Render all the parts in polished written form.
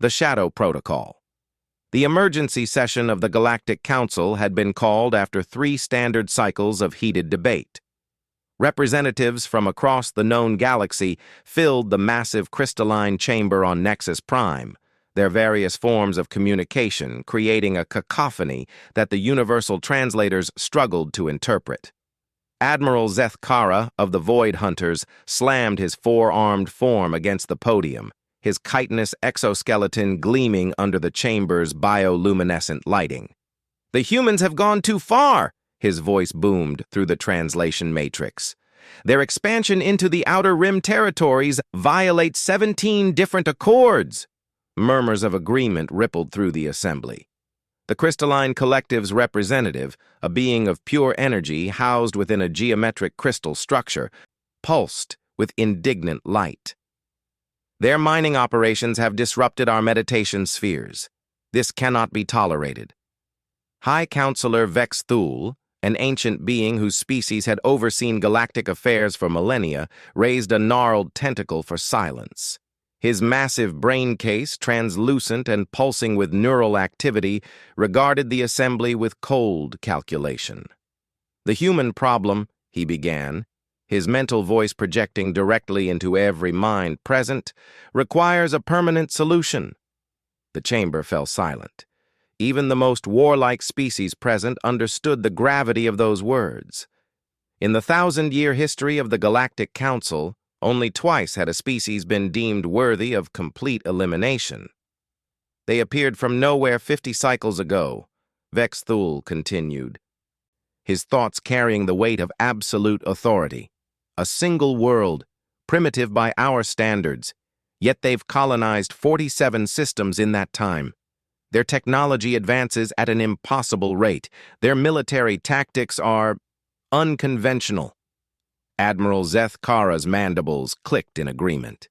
the Shadow Protocol. The emergency session of the Galactic Council had been called after 3 standard cycles of heated debate. Representatives from across the known galaxy filled the massive crystalline chamber on Nexus Prime, their various forms of communication creating a cacophony that the universal translators struggled to interpret. Admiral Zeth Kara of the Void Hunters slammed his 4-armed form against the podium, his chitinous exoskeleton gleaming under the chamber's bioluminescent lighting. "The humans have gone too far," his voice boomed through the translation matrix. "Their expansion into the Outer Rim territories violates 17 different accords." Murmurs of agreement rippled through the assembly. The Crystalline Collective's representative, a being of pure energy housed within a geometric crystal structure, pulsed with indignant light. "Their mining operations have disrupted our meditation spheres. This cannot be tolerated." High Counselor Vex Thul, an ancient being whose species had overseen galactic affairs for millennia, raised a gnarled tentacle for silence. His massive brain case, translucent and pulsing with neural activity, regarded the assembly with cold calculation. "The human problem," he began, his mental voice projecting directly into every mind present, "requires a permanent solution." The chamber fell silent. Even the most warlike species present understood the gravity of those words. In the 1,000-year history of the Galactic Council, only twice had a species been deemed worthy of complete elimination. "They appeared from nowhere 50 cycles ago," Vex Thul continued, his thoughts carrying the weight of absolute authority. "A single world, primitive by our standards, yet they've colonized 47 systems in that time. Their technology advances at an impossible rate. Their military tactics are unconventional." Admiral Zeth Kara's mandibles clicked in agreement.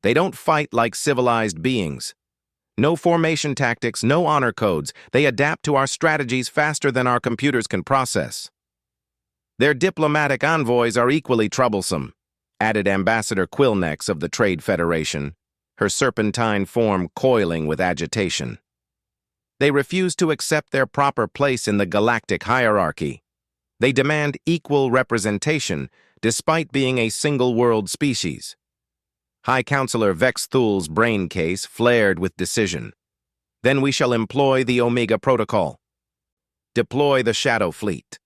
"They don't fight like civilized beings. No formation tactics, no honor codes. They adapt to our strategies faster than our computers can process. Their diplomatic envoys are equally troublesome," added Ambassador Quillnex of the Trade Federation, her serpentine form coiling with agitation. "They refuse to accept their proper place in the galactic hierarchy. They demand equal representation, despite being a single-world species." High Counselor Vex Thul's brain case flared with decision. "Then we shall employ the Omega Protocol. Deploy the Shadow Fleet."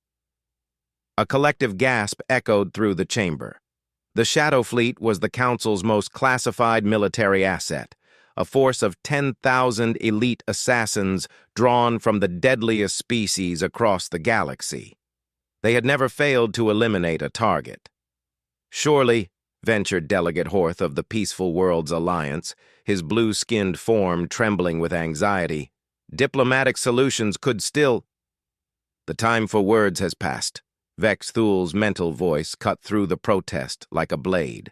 A collective gasp echoed through the chamber. The Shadow Fleet was the Council's most classified military asset, a force of 10,000 elite assassins drawn from the deadliest species across the galaxy. They had never failed to eliminate a target. "Surely," ventured Delegate Horth of the Peaceful Worlds Alliance, his blue-skinned form trembling with anxiety, "diplomatic solutions could still—" "The time for words has passed." Vex Thul's mental voice cut through the protest like a blade.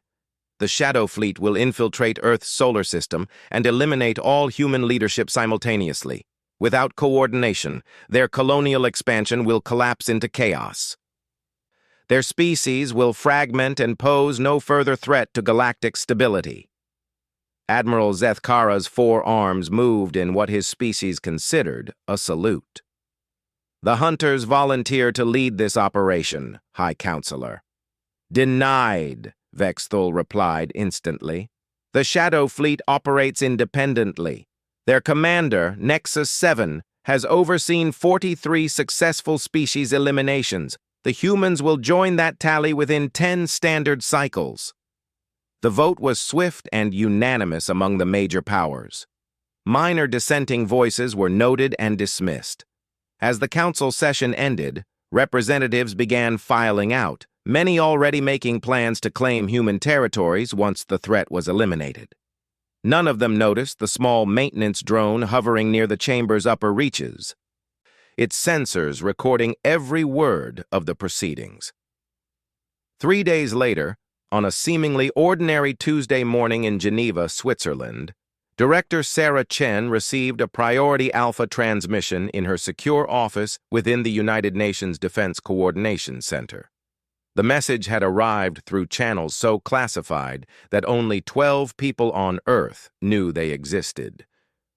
"The Shadow Fleet will infiltrate Earth's solar system and eliminate all human leadership simultaneously. Without coordination, their colonial expansion will collapse into chaos. Their species will fragment and pose no further threat to galactic stability." Admiral Zeth Kara's 4 arms moved in what his species considered a salute. "The Hunters volunteer to lead this operation, High Counselor." "Denied," Vex Thul replied instantly. "The Shadow Fleet operates independently. Their commander, Nexus 7, has overseen 43 successful species eliminations. The humans will join that tally within 10 standard cycles." The vote was swift and unanimous among the major powers. Minor dissenting voices were noted and dismissed. As the council session ended, representatives began filing out, many already making plans to claim human territories once the threat was eliminated. None of them noticed the small maintenance drone hovering near the chamber's upper reaches, its sensors recording every word of the proceedings. 3 days later, on a seemingly ordinary Tuesday morning in Geneva, Switzerland, Director Sarah Chen received a priority alpha transmission in her secure office within the United Nations Defense Coordination Center. The message had arrived through channels so classified that only 12 people on Earth knew they existed,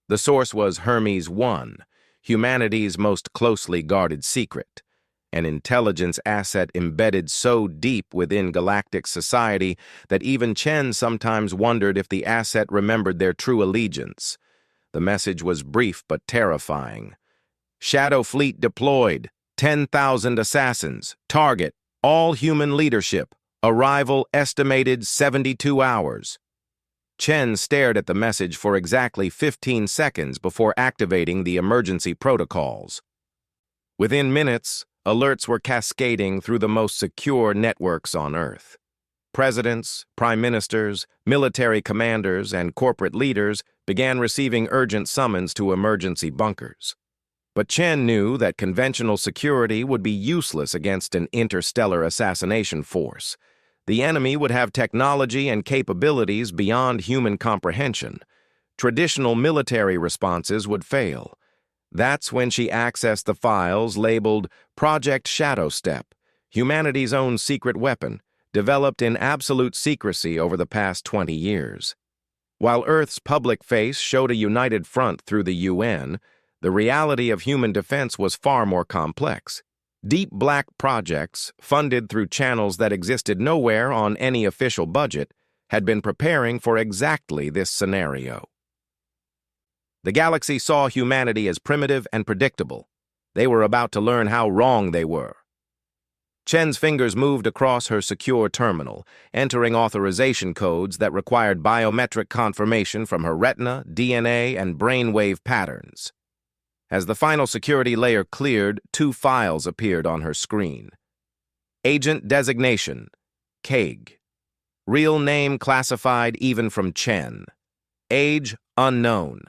The source was Hermes 1, humanity's most closely guarded secret, an intelligence asset embedded so deep within galactic society that even Chen sometimes wondered if the asset remembered their true allegiance. The message was brief but terrifying. Shadow Fleet deployed, 10,000 assassins, target, all human leadership, arrival estimated 72 hours. Chen stared at the message for exactly 15 seconds before activating the emergency protocols. Within minutes, alerts were cascading through the most secure networks on Earth. Presidents, prime ministers, military commanders, and corporate leaders began receiving urgent summons to emergency bunkers. But Chen knew that conventional security would be useless against an interstellar assassination force. The enemy would have technology and capabilities beyond human comprehension. Traditional military responses would fail. That's when she accessed the files labeled Project Shadow Step, humanity's own secret weapon, developed in absolute secrecy over the past 20 years. While Earth's public face showed a united front through the UN, the reality of human defense was far more complex. Deep black projects, funded through channels that existed nowhere on any official budget, had been preparing for exactly this scenario. The galaxy saw humanity as primitive and predictable. They were about to learn how wrong they were. Chen's fingers moved across her secure terminal, entering authorization codes that required biometric confirmation from her retina, DNA, and brainwave patterns. As the final security layer cleared, 2 files appeared on her screen. Agent Designation, Kaig. Real name classified even from Chen. Age, unknown.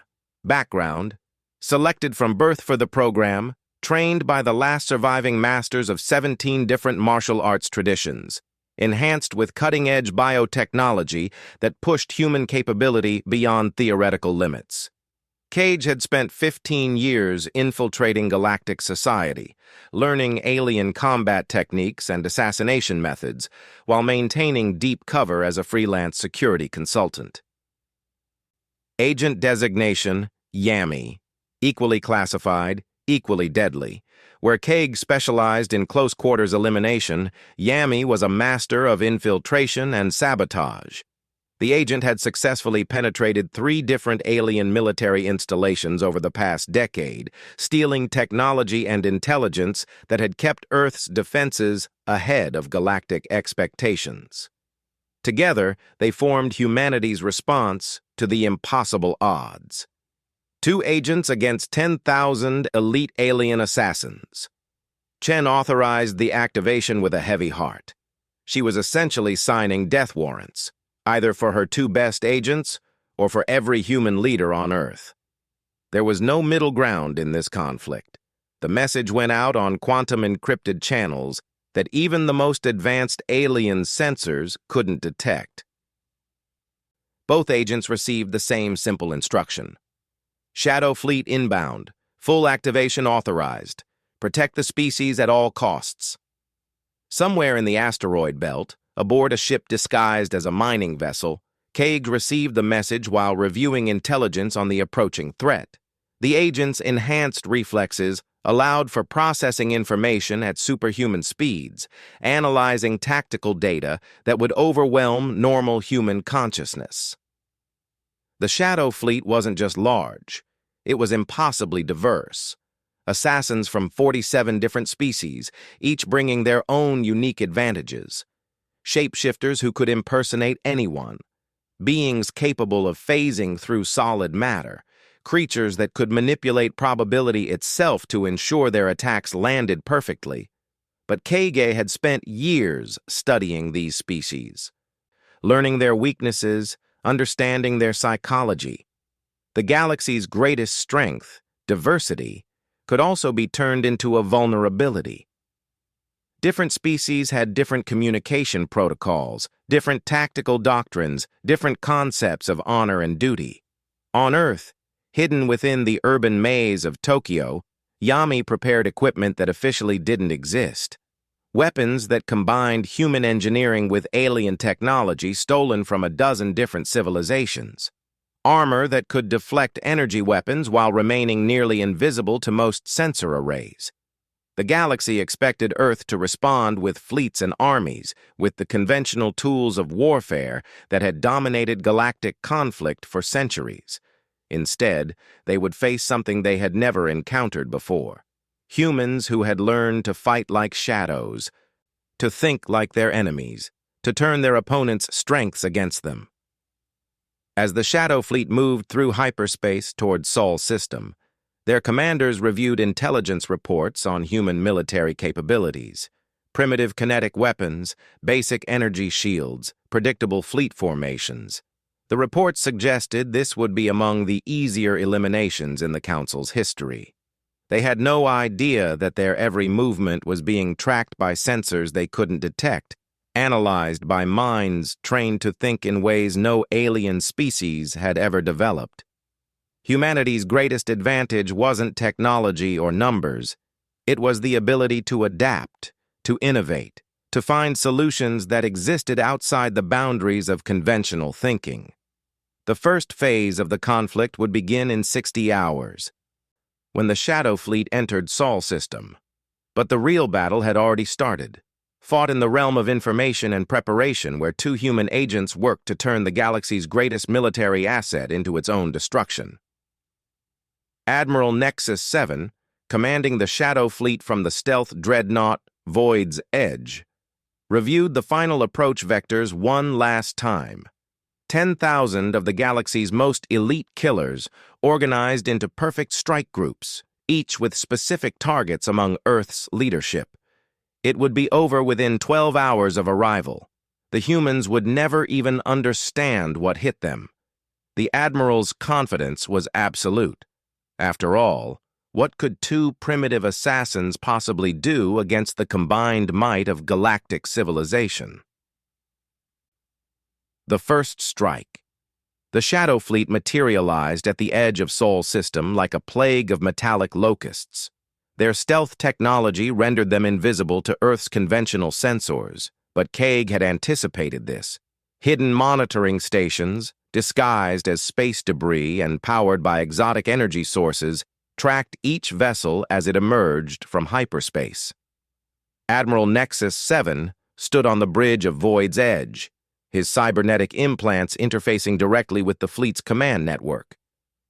Background, selected from birth for the program, trained by the last surviving masters of 17 different martial arts traditions, enhanced with cutting-edge biotechnology that pushed human capability beyond theoretical limits. Cage had spent 15 years infiltrating galactic society, learning alien combat techniques and assassination methods, while maintaining deep cover as a freelance security consultant. Agent Designation, Yami. Equally classified, equally deadly. Where Kaig specialized in close-quarters elimination, Yami was a master of infiltration and sabotage. The agent had successfully penetrated 3 different alien military installations over the past decade, stealing technology and intelligence that had kept Earth's defenses ahead of galactic expectations. Together, they formed humanity's response to the impossible odds. 2 agents against 10,000 elite alien assassins. Chen authorized the activation with a heavy heart. She was essentially signing death warrants, either for her 2 best agents or for every human leader on Earth. There was no middle ground in this conflict. The message went out on quantum-encrypted channels that even the most advanced alien sensors couldn't detect. Both agents received the same simple instruction. Shadow Fleet inbound. Full activation authorized. Protect the species at all costs. Somewhere in the asteroid belt, aboard a ship disguised as a mining vessel, Kaig received the message while reviewing intelligence on the approaching threat. The agent's enhanced reflexes allowed for processing information at superhuman speeds, analyzing tactical data that would overwhelm normal human consciousness. The Shadow Fleet wasn't just large, it was impossibly diverse. Assassins from 47 different species, each bringing their own unique advantages. Shapeshifters who could impersonate anyone. Beings capable of phasing through solid matter. Creatures that could manipulate probability itself to ensure their attacks landed perfectly. But Kaige had spent years studying these species, learning their weaknesses, understanding their psychology. The galaxy's greatest strength, diversity, could also be turned into a vulnerability. Different species had different communication protocols, different tactical doctrines, different concepts of honor and duty. On Earth, hidden within the urban maze of Tokyo, Yami prepared equipment that officially didn't exist. Weapons that combined human engineering with alien technology stolen from a dozen different civilizations. armor that could deflect energy weapons while remaining nearly invisible to most sensor arrays. The galaxy expected Earth to respond with fleets and armies, with the conventional tools of warfare that had dominated galactic conflict for centuries. Instead, they would face something they had never encountered before. Humans who had learned to fight like shadows, to think like their enemies, to turn their opponents' strengths against them. As the Shadow Fleet moved through hyperspace toward Sol's system, their commanders reviewed intelligence reports on human military capabilities, primitive kinetic weapons, basic energy shields, predictable fleet formations. The reports suggested this would be among the easier eliminations in the Council's history. They had no idea that their every movement was being tracked by sensors they couldn't detect, analyzed by minds trained to think in ways no alien species had ever developed. Humanity's greatest advantage wasn't technology or numbers. It was the ability to adapt, to innovate, to find solutions that existed outside the boundaries of conventional thinking. The first phase of the conflict would begin in 60 hours, when the Shadow Fleet entered Sol's system. But the real battle had already started, fought in the realm of information and preparation, where two human agents worked to turn the galaxy's greatest military asset into its own destruction. Admiral Nexus 7, commanding the Shadow Fleet from the stealth dreadnought Void's Edge, reviewed the final approach vectors one last time. 10,000 of the galaxy's most elite killers organized into perfect strike groups, each with specific targets among Earth's leadership. It would be over within 12 hours of arrival. The humans would never even understand what hit them. The Admiral's confidence was absolute. After all, what could two primitive assassins possibly do against the combined might of galactic civilization? The first strike. The Shadow Fleet materialized at the edge of Sol's system like a plague of metallic locusts. Their stealth technology rendered them invisible to Earth's conventional sensors, but Kaeg had anticipated this. Hidden monitoring stations, disguised as space debris and powered by exotic energy sources, tracked each vessel as it emerged from hyperspace. Admiral Nexus 7 stood on the bridge of Void's Edge, his cybernetic implants interfacing directly with the fleet's command network.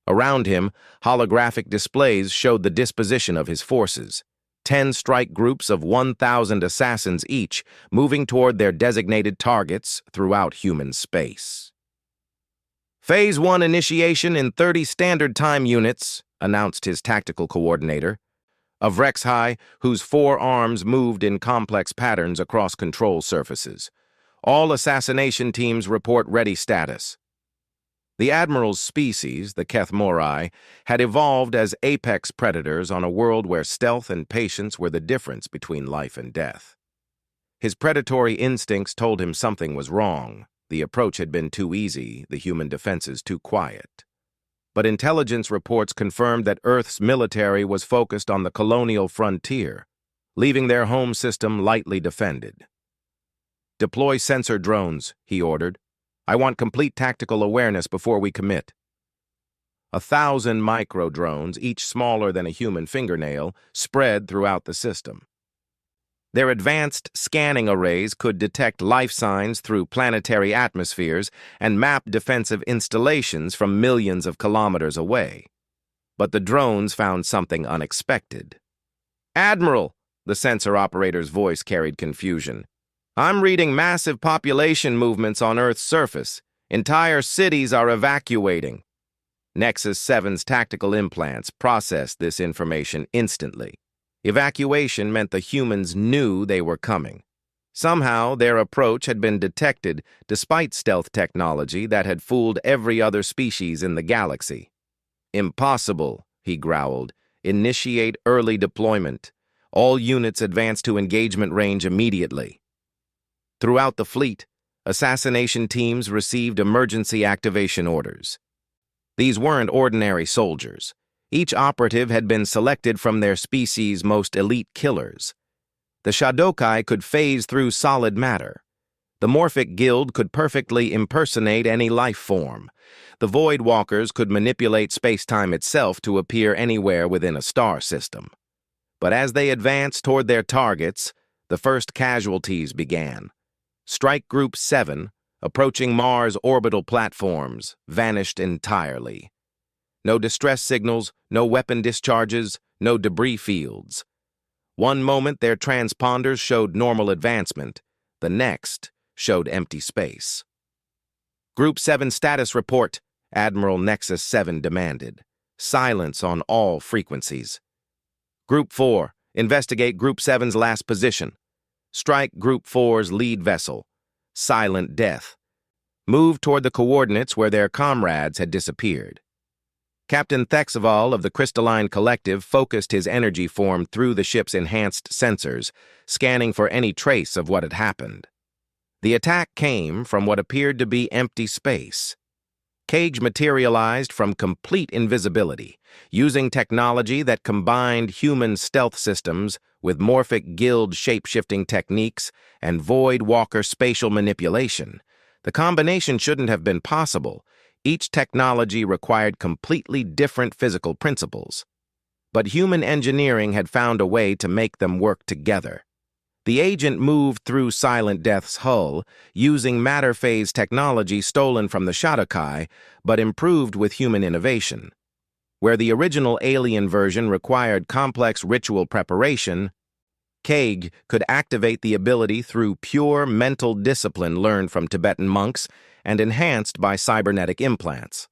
Around him, holographic displays showed the disposition of his forces. 10 strike groups of 1,000 assassins each, moving toward their designated targets throughout human space. Phase 1 initiation in 30 standard time units, announced his tactical coordinator. A Vrexhai whose 4 arms moved in complex patterns across control surfaces. All assassination teams report ready status. The Admiral's species, the Kethmorai, had evolved as apex predators on a world where stealth and patience were the difference between life and death. His predatory instincts told him something was wrong. The approach had been too easy, the human defenses too quiet. But intelligence reports confirmed that Earth's military was focused on the colonial frontier, leaving their home system lightly defended. "Deploy sensor drones," he ordered. "I want complete tactical awareness before we commit." 1,000 micro-drones, each smaller than a human fingernail, spread throughout the system. Their advanced scanning arrays could detect life signs through planetary atmospheres and map defensive installations from millions of kilometers away. But the drones found something unexpected. "Admiral," the sensor operator's voice carried confusion. "I'm reading massive population movements on Earth's surface. Entire cities are evacuating." Nexus 7's tactical implants processed this information instantly. Evacuation meant the humans knew they were coming. Somehow, their approach had been detected despite stealth technology that had fooled every other species in the galaxy. "Impossible," he growled. "Initiate early deployment. All units advance to engagement range immediately." Throughout the fleet, assassination teams received emergency activation orders. These weren't ordinary soldiers. Each operative had been selected from their species' most elite killers. The Shadokai could phase through solid matter. The Morphic Guild could perfectly impersonate any life form. The Void Walkers could manipulate space-time itself to appear anywhere within a star system. But as they advanced toward their targets, the first casualties began. Strike Group 7, approaching Mars orbital platforms, vanished entirely. No distress signals, no weapon discharges, no debris fields. One moment their transponders showed normal advancement, the next showed empty space. Group 7 status report, Admiral Nexus 7 demanded. Silence on all frequencies. Group 4, investigate Group 7's last position. Strike Group 4's lead vessel. Silent death. Move toward the coordinates where their comrades had disappeared. Captain Thexaval of the Crystalline Collective focused his energy form through the ship's enhanced sensors, scanning for any trace of what had happened. The attack came from what appeared to be empty space. Cage materialized from complete invisibility, using technology that combined human stealth systems with Morphic Guild shape-shifting techniques and Void Walker spatial manipulation. The combination shouldn't have been possible. Each technology required completely different physical principles. But human engineering had found a way to make them work together. The agent moved through Silent Death's hull, using matter phase technology stolen from the Shadokai, but improved with human innovation. Where the original alien version required complex ritual preparation, Kage could activate the ability through pure mental discipline learned from Tibetan monks and enhanced by cybernetic implants.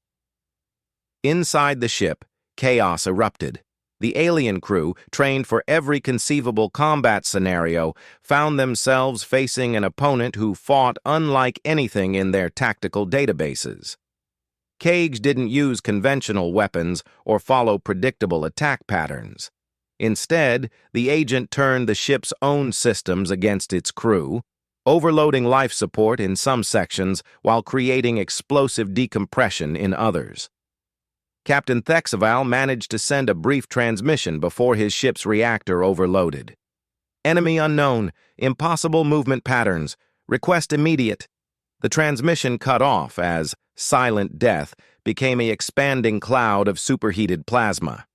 Inside the ship, chaos erupted. The alien crew, trained for every conceivable combat scenario, found themselves facing an opponent who fought unlike anything in their tactical databases. Cage didn't use conventional weapons or follow predictable attack patterns. Instead, the agent turned the ship's own systems against its crew, overloading life support in some sections while creating explosive decompression in others. Captain Thexaval managed to send a brief transmission before his ship's reactor overloaded. Enemy unknown, impossible movement patterns, request immediate. The transmission cut off as Silent Death became an expanding cloud of superheated plasma.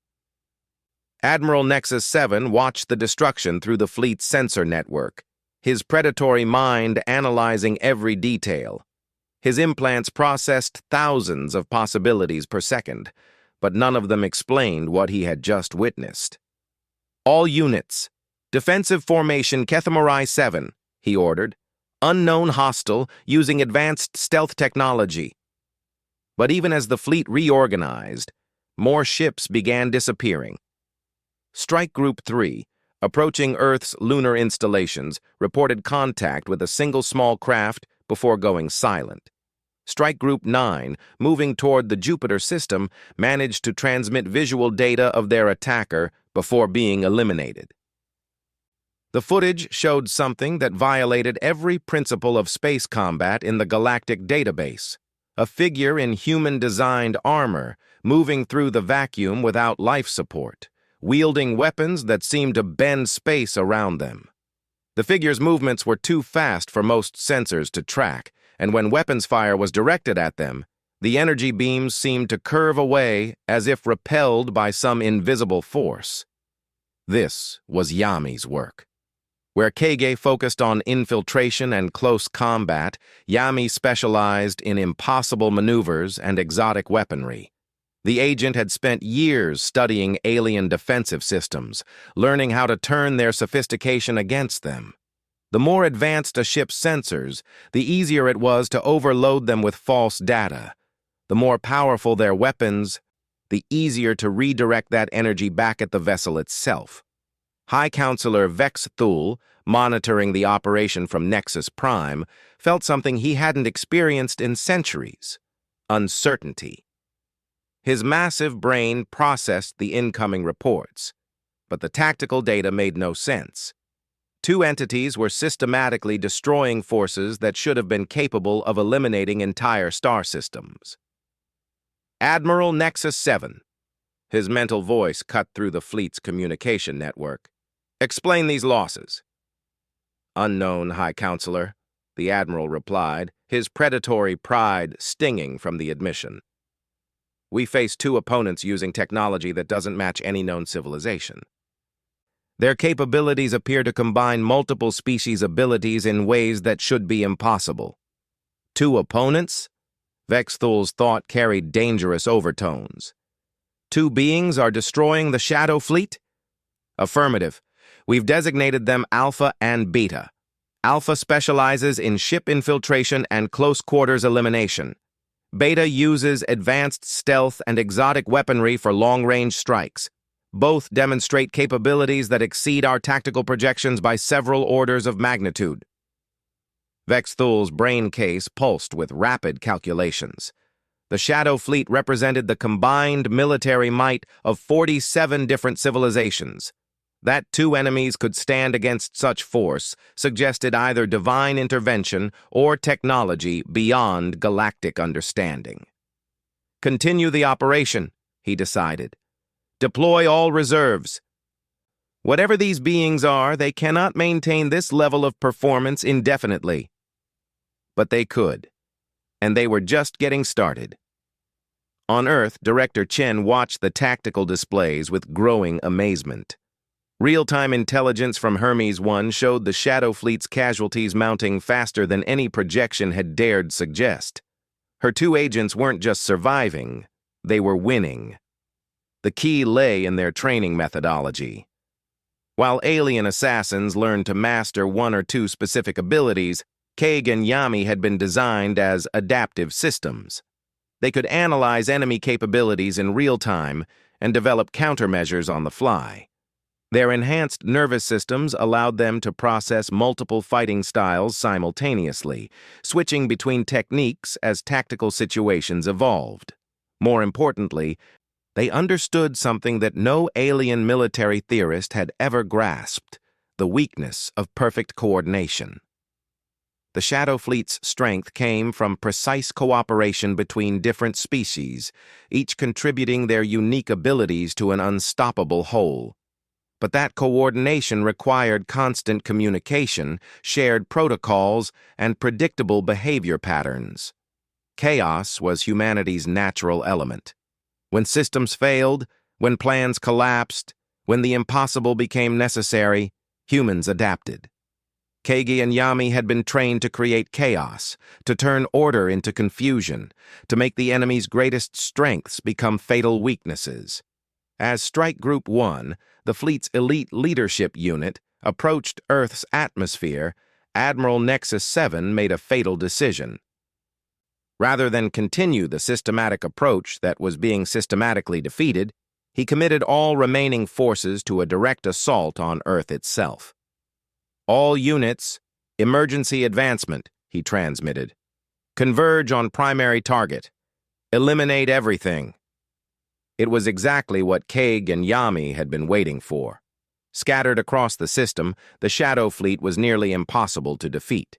Admiral Nexus 7 watched the destruction through the fleet's sensor network, his predatory mind analyzing every detail. His implants processed thousands of possibilities per second, but none of them explained what he had just witnessed. All units, defensive formation Kethamari 7, he ordered. Unknown hostile using advanced stealth technology. But even as the fleet reorganized, more ships began disappearing. Strike Group 3, approaching Earth's lunar installations, reported contact with a single small craft before going silent. Strike Group 9, moving toward the Jupiter system, managed to transmit visual data of their attacker before being eliminated. The footage showed something that violated every principle of space combat in the Galactic database. A figure in human-designed armor, moving through the vacuum without life support, wielding weapons that seemed to bend space around them. The figure's movements were too fast for most sensors to track, and when weapons fire was directed at them, the energy beams seemed to curve away as if repelled by some invisible force. This was Yami's work. Where Kage focused on infiltration and close combat, Yami specialized in impossible maneuvers and exotic weaponry. The agent had spent years studying alien defensive systems, learning how to turn their sophistication against them. The more advanced a ship's sensors, the easier it was to overload them with false data. The more powerful their weapons, the easier to redirect that energy back at the vessel itself. High Counselor Vex Thule, monitoring the operation from Nexus Prime, felt something he hadn't experienced in centuries: uncertainty. His massive brain processed the incoming reports, but the tactical data made no sense. Two entities were systematically destroying forces that should have been capable of eliminating entire star systems. Admiral Nexus 7. His mental voice cut through the fleet's communication network. Explain these losses. Unknown, High Counselor. the Admiral replied, his predatory pride stinging from the admission. We face two opponents using technology that doesn't match any known civilization. Their capabilities appear to combine multiple species' abilities in ways that should be impossible. Two opponents? Vexthul's thought carried dangerous overtones. Two beings are destroying the Shadow Fleet? Affirmative. We've designated them Alpha and Beta. Alpha specializes in ship infiltration and close-quarters elimination. Beta uses advanced stealth and exotic weaponry for long-range strikes. Both demonstrate capabilities that exceed our tactical projections by several orders of magnitude. Vexthul's brain case pulsed with rapid calculations. The Shadow Fleet represented the combined military might of 47 different civilizations. That two enemies could stand against such force suggested either divine intervention or technology beyond galactic understanding. Continue the operation, he decided. Deploy all reserves. Whatever these beings are, they cannot maintain this level of performance indefinitely. But they could, and they were just getting started. On Earth, Director Chen watched the tactical displays with growing amazement. Real-time intelligence from Hermes 1 showed the Shadow Fleet's casualties mounting faster than any projection had dared suggest. Her two agents weren't just surviving, they were winning. The key lay in their training methodology. While alien assassins learned to master one or two specific abilities, Kaig and Yami had been designed as adaptive systems. They could analyze enemy capabilities in real time and develop countermeasures on the fly. Their enhanced nervous systems allowed them to process multiple fighting styles simultaneously, switching between techniques as tactical situations evolved. More importantly, they understood something that no alien military theorist had ever grasped: the weakness of perfect coordination. The Shadow Fleet's strength came from precise cooperation between different species, each contributing their unique abilities to an unstoppable whole. But that coordination required constant communication, shared protocols, and predictable behavior patterns. Chaos was humanity's natural element. When systems failed, when plans collapsed, when the impossible became necessary, humans adapted. Kaigi and Yami had been trained to create chaos, to turn order into confusion, to make the enemy's greatest strengths become fatal weaknesses. As Strike Group 1, the fleet's elite leadership unit, approached Earth's atmosphere, Admiral Nexus 7 made a fatal decision. Rather than continue the systematic approach that was being systematically defeated, he committed all remaining forces to a direct assault on Earth itself. All units, emergency advancement, he transmitted. Converge on primary target. Eliminate everything. It was exactly what Kaig and Yami had been waiting for. Scattered across the system, the Shadow Fleet was nearly impossible to defeat.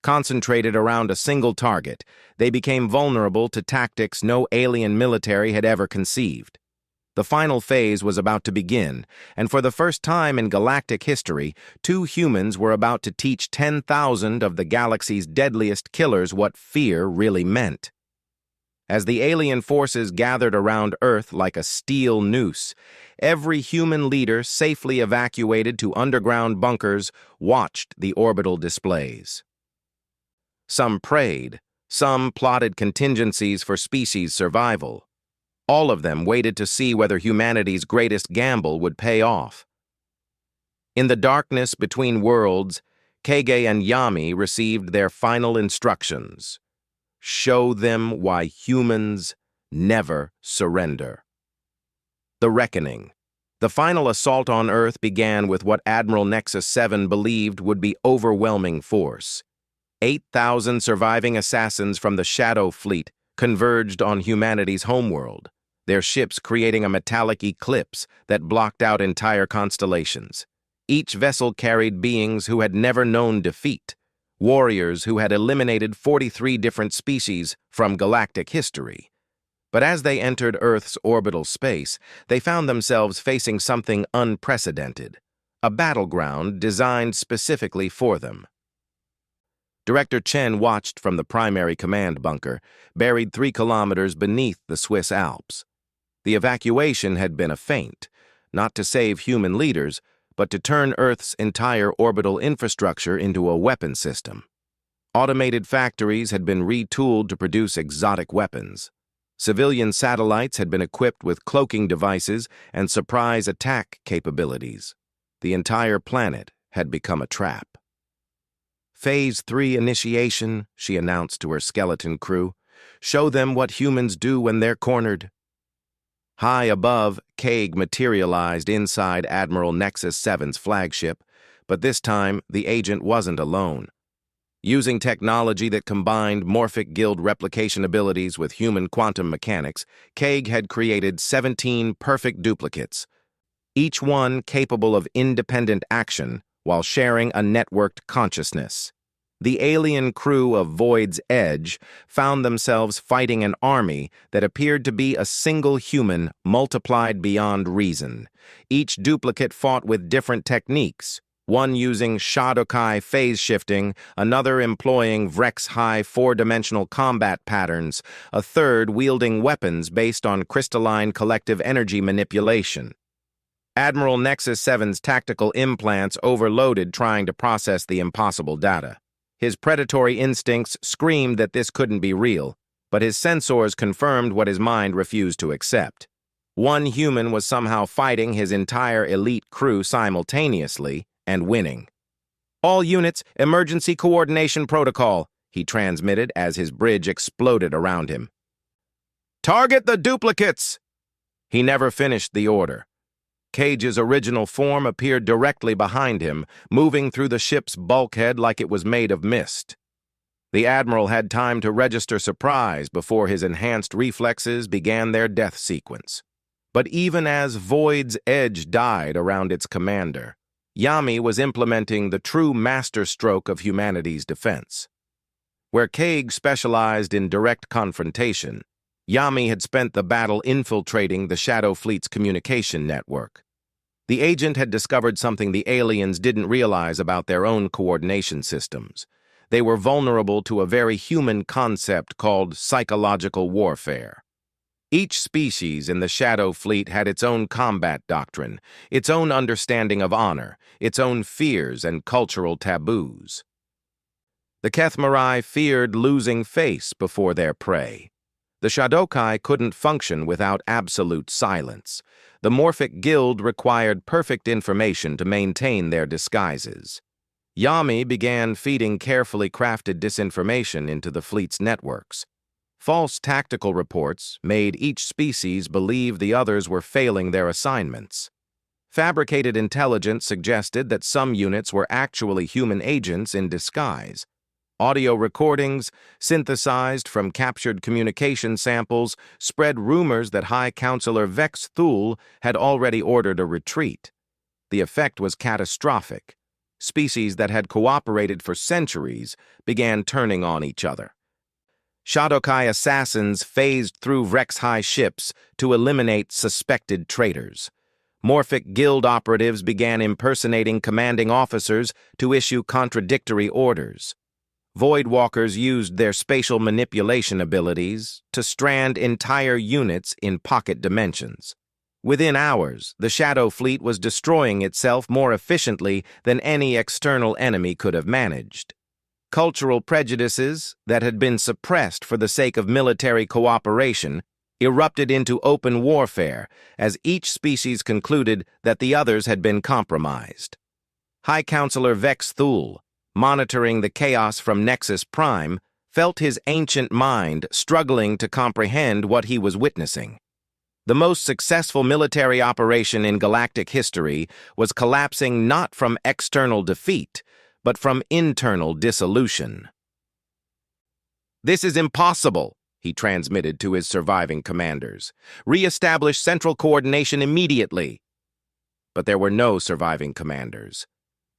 Concentrated around a single target, they became vulnerable to tactics no alien military had ever conceived. The final phase was about to begin, and for the first time in galactic history, two humans were about to teach 10,000 of the galaxy's deadliest killers what fear really meant. As the alien forces gathered around Earth like a steel noose, every human leader safely evacuated to underground bunkers watched the orbital displays. Some prayed, some plotted contingencies for species survival. All of them waited to see whether humanity's greatest gamble would pay off. In the darkness between worlds, Kaige and Yami received their final instructions. Show them why humans never surrender. The Reckoning. The final assault on Earth began with what Admiral Nexus 7 believed would be overwhelming force. 8,000 surviving assassins from the Shadow Fleet converged on humanity's homeworld, their ships creating a metallic eclipse that blocked out entire constellations. Each vessel carried beings who had never known defeat, warriors who had eliminated 43 different species from galactic history. But as they entered Earth's orbital space, they found themselves facing something unprecedented, a battleground designed specifically for them. Director Chen watched from the primary command bunker, buried 3 kilometers beneath the Swiss Alps. The evacuation had been a feint, not to save human leaders, but to turn Earth's entire orbital infrastructure into a weapon system. Automated factories had been retooled to produce exotic weapons. Civilian satellites had been equipped with cloaking devices and surprise attack capabilities. The entire planet had become a trap. Phase 3 initiation, she announced to her skeleton crew. Show them what humans do when they're cornered. High above, Kaeg materialized inside Admiral Nexus 7's flagship, but this time the agent wasn't alone. Using technology that combined Morphic Guild replication abilities with human quantum mechanics, Kaeg had created 17 perfect duplicates, each one capable of independent action while sharing a networked consciousness. The alien crew of Void's Edge found themselves fighting an army that appeared to be a single human multiplied beyond reason. Each duplicate fought with different techniques, one using Shadokai phase shifting, another employing Vrex-high 4-dimensional combat patterns, a third wielding weapons based on crystalline collective energy manipulation. Admiral Nexus 7's tactical implants overloaded trying to process the impossible data. His predatory instincts screamed that this couldn't be real, but his sensors confirmed what his mind refused to accept. One human was somehow fighting his entire elite crew simultaneously and winning. "All units, emergency coordination protocol," he transmitted as his bridge exploded around him. "Target the duplicates!" He never finished the order. Cage's original form appeared directly behind him, moving through the ship's bulkhead like it was made of mist. The Admiral had time to register surprise before his enhanced reflexes began their death sequence. But even as Void's Edge died around its commander, Yami was implementing the true masterstroke of humanity's defense. Where Kaeg specialized in direct confrontation, Yami had spent the battle infiltrating the Shadow Fleet's communication network. The agent had discovered something the aliens didn't realize about their own coordination systems. They were vulnerable to a very human concept called psychological warfare. Each species in the Shadow Fleet had its own combat doctrine, its own understanding of honor, its own fears and cultural taboos. The Kethmarai feared losing face before their prey. The Shadokai couldn't function without absolute silence. The Morphic Guild required perfect information to maintain their disguises. Yami began feeding carefully crafted disinformation into the fleet's networks. False tactical reports made each species believe the others were failing their assignments. Fabricated intelligence suggested that some units were actually human agents in disguise. Audio recordings, synthesized from captured communication samples, spread rumors that High Counselor Vex Thul had already ordered a retreat. The effect was catastrophic. Species that had cooperated for centuries began turning on each other. Shadokai assassins phased through Vrex-high ships to eliminate suspected traitors. Morphic Guild operatives began impersonating commanding officers to issue contradictory orders. Voidwalkers used their spatial manipulation abilities to strand entire units in pocket dimensions. Within hours, the Shadow Fleet was destroying itself more efficiently than any external enemy could have managed. Cultural prejudices that had been suppressed for the sake of military cooperation erupted into open warfare as each species concluded that the others had been compromised. High Counselor Vex Thul, monitoring the chaos from Nexus Prime, felt his ancient mind struggling to comprehend what he was witnessing. The most successful military operation in galactic history was collapsing not from external defeat, but from internal dissolution. "This is impossible," he transmitted to his surviving commanders. "Re-establish central coordination immediately." But there were no surviving commanders.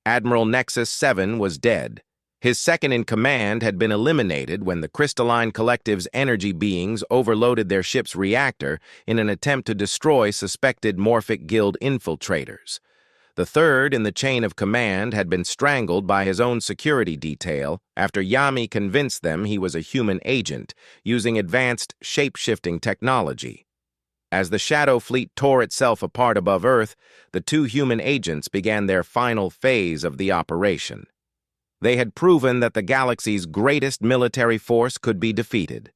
Admiral Nexus 7 was dead. His second-in-command had been eliminated when the Crystalline Collective's energy beings overloaded their ship's reactor in an attempt to destroy suspected Morphic Guild infiltrators. The third in the chain of command had been strangled by his own security detail after Yami convinced them he was a human agent using advanced shape-shifting technology. As the Shadow Fleet tore itself apart above Earth, the two human agents began their final phase of the operation. They had proven that the galaxy's greatest military force could be defeated.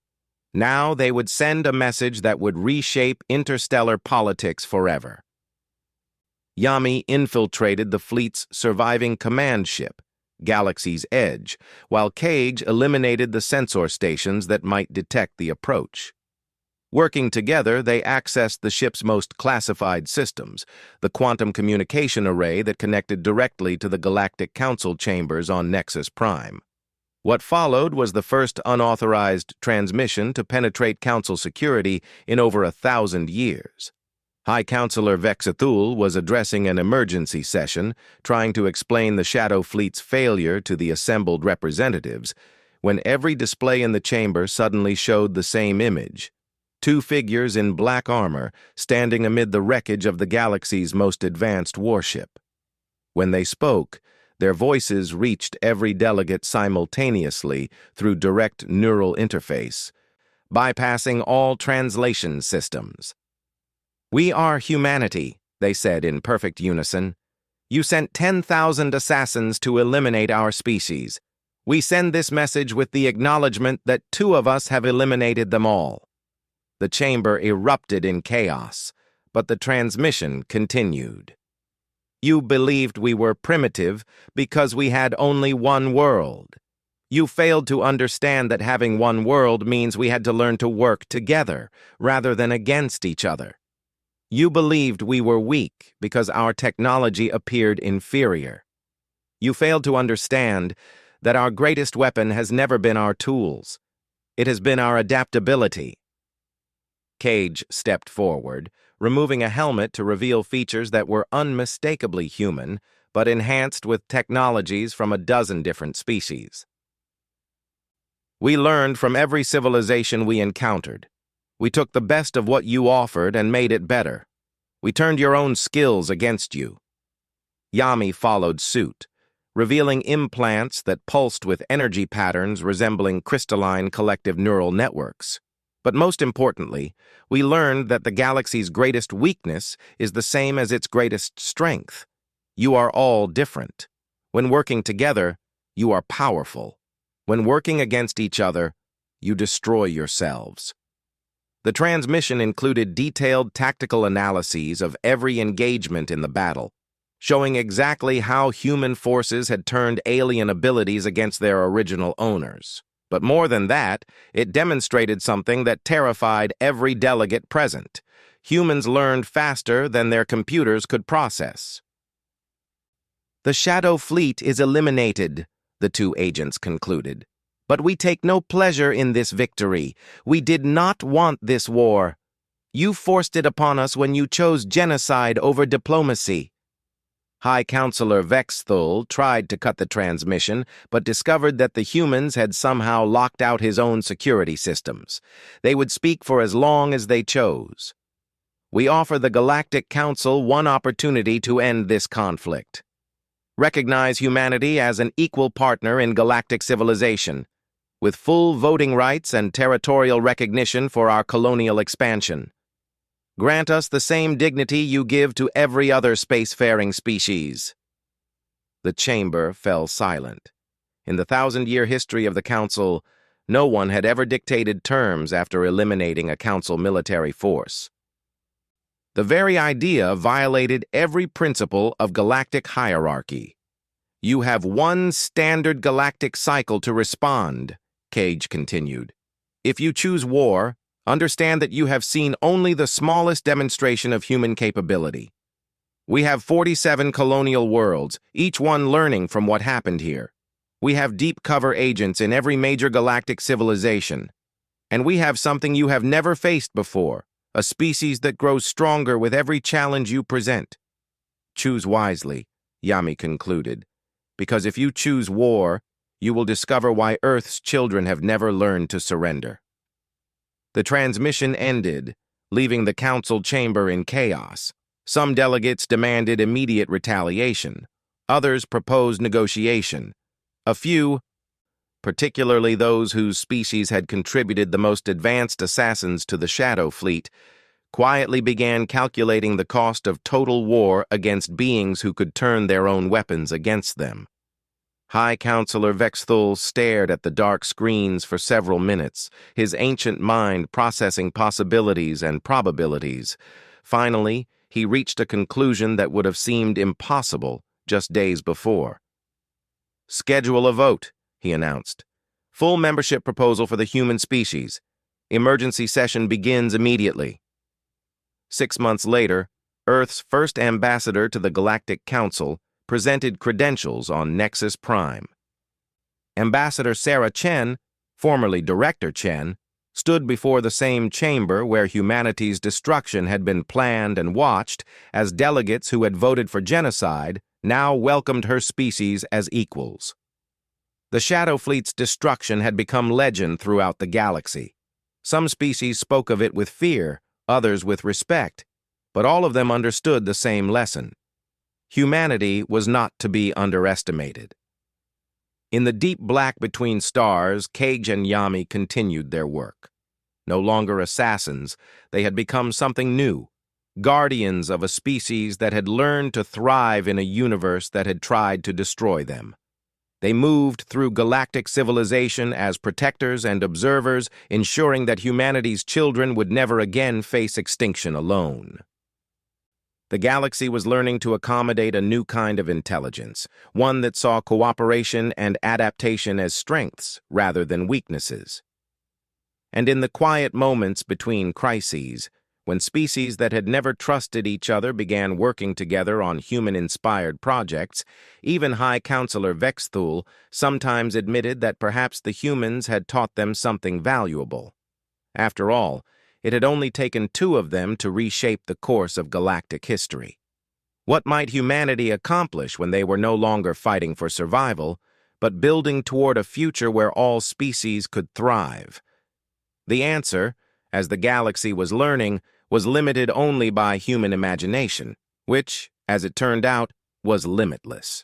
Now they would send a message that would reshape interstellar politics forever. Yami infiltrated the fleet's surviving command ship, Galaxy's Edge, while Cage eliminated the sensor stations that might detect the approach. Working together, they accessed the ship's most classified systems, the quantum communication array that connected directly to the Galactic Council chambers on Nexus Prime. What followed was the first unauthorized transmission to penetrate Council security in over 1,000 years. High Counselor Vexathul was addressing an emergency session, trying to explain the Shadow Fleet's failure to the assembled representatives, when every display in the chamber suddenly showed the same image. Two figures in black armor standing amid the wreckage of the galaxy's most advanced warship. When they spoke, their voices reached every delegate simultaneously through direct neural interface, bypassing all translation systems. "We are humanity," they said in perfect unison. "You sent 10,000 assassins to eliminate our species. We send this message with the acknowledgement that 2 of us have eliminated them all." The chamber erupted in chaos, but the transmission continued. "You believed we were primitive because we had only one world. You failed to understand that having one world means we had to learn to work together rather than against each other. You believed we were weak because our technology appeared inferior. You failed to understand that our greatest weapon has never been our tools. It has been our adaptability." Cage stepped forward, removing a helmet to reveal features that were unmistakably human, but enhanced with technologies from a dozen different species. "We learned from every civilization we encountered. We took the best of what you offered and made it better. We turned your own skills against you." Yami followed suit, revealing implants that pulsed with energy patterns resembling crystalline collective neural networks. But most importantly, we learned that the galaxy's greatest weakness is the same as its greatest strength. You are all different. When working together, you are powerful. When working against each other, you destroy yourselves. The transmission included detailed tactical analyses of every engagement in the battle, showing exactly how human forces had turned alien abilities against their original owners. But more than that, it demonstrated something that terrified every delegate present. Humans learned faster than their computers could process. "The Shadow Fleet is eliminated," the two agents concluded. "But we take no pleasure in this victory. We did not want this war. You forced it upon us when you chose genocide over diplomacy." High Counselor Vexthul tried to cut the transmission, but discovered that the humans had somehow locked out his own security systems. They would speak for as long as they chose. "We offer the Galactic Council one opportunity to end this conflict. Recognize humanity as an equal partner in galactic civilization, with full voting rights and territorial recognition for our colonial expansion. Grant us the same dignity you give to every other spacefaring species." The chamber fell silent. In the 1,000-year history of the Council, no one had ever dictated terms after eliminating a Council military force. The very idea violated every principle of galactic hierarchy. "You have one standard galactic cycle to respond," Cage continued. "If you choose war, understand that you have seen only the smallest demonstration of human capability. We have 47 colonial worlds, each one learning from what happened here. We have deep cover agents in every major galactic civilization. And we have something you have never faced before, a species that grows stronger with every challenge you present. Choose wisely," Yami concluded, "because if you choose war, you will discover why Earth's children have never learned to surrender." The transmission ended, leaving the council chamber in chaos. Some delegates demanded immediate retaliation. Others proposed negotiation. A few, particularly those whose species had contributed the most advanced assassins to the Shadow Fleet, quietly began calculating the cost of total war against beings who could turn their own weapons against them. High Counselor Vexthul stared at the dark screens for several minutes, his ancient mind processing possibilities and probabilities. Finally, he reached a conclusion that would have seemed impossible just days before. "Schedule a vote," he announced. "Full membership proposal for the human species. Emergency session begins immediately." 6 months later, Earth's first ambassador to the Galactic Council presented credentials on Nexus Prime. Ambassador Sarah Chen, formerly Director Chen, stood before the same chamber where humanity's destruction had been planned and watched as delegates who had voted for genocide now welcomed her species as equals. The Shadow Fleet's destruction had become legend throughout the galaxy. Some species spoke of it with fear, others with respect, but all of them understood the same lesson. Humanity was not to be underestimated. In the deep black between stars, Cage and Yami continued their work. No longer assassins, they had become something new, guardians of a species that had learned to thrive in a universe that had tried to destroy them. They moved through galactic civilization as protectors and observers, ensuring that humanity's children would never again face extinction alone. The galaxy was learning to accommodate a new kind of intelligence, one that saw cooperation and adaptation as strengths rather than weaknesses. And in the quiet moments between crises, when species that had never trusted each other began working together on human-inspired projects, even High Counselor Vexthul sometimes admitted that perhaps the humans had taught them something valuable. After all, it had only taken 2 of them to reshape the course of galactic history. What might humanity accomplish when they were no longer fighting for survival, but building toward a future where all species could thrive? The answer, as the galaxy was learning, was limited only by human imagination, which, as it turned out, was limitless.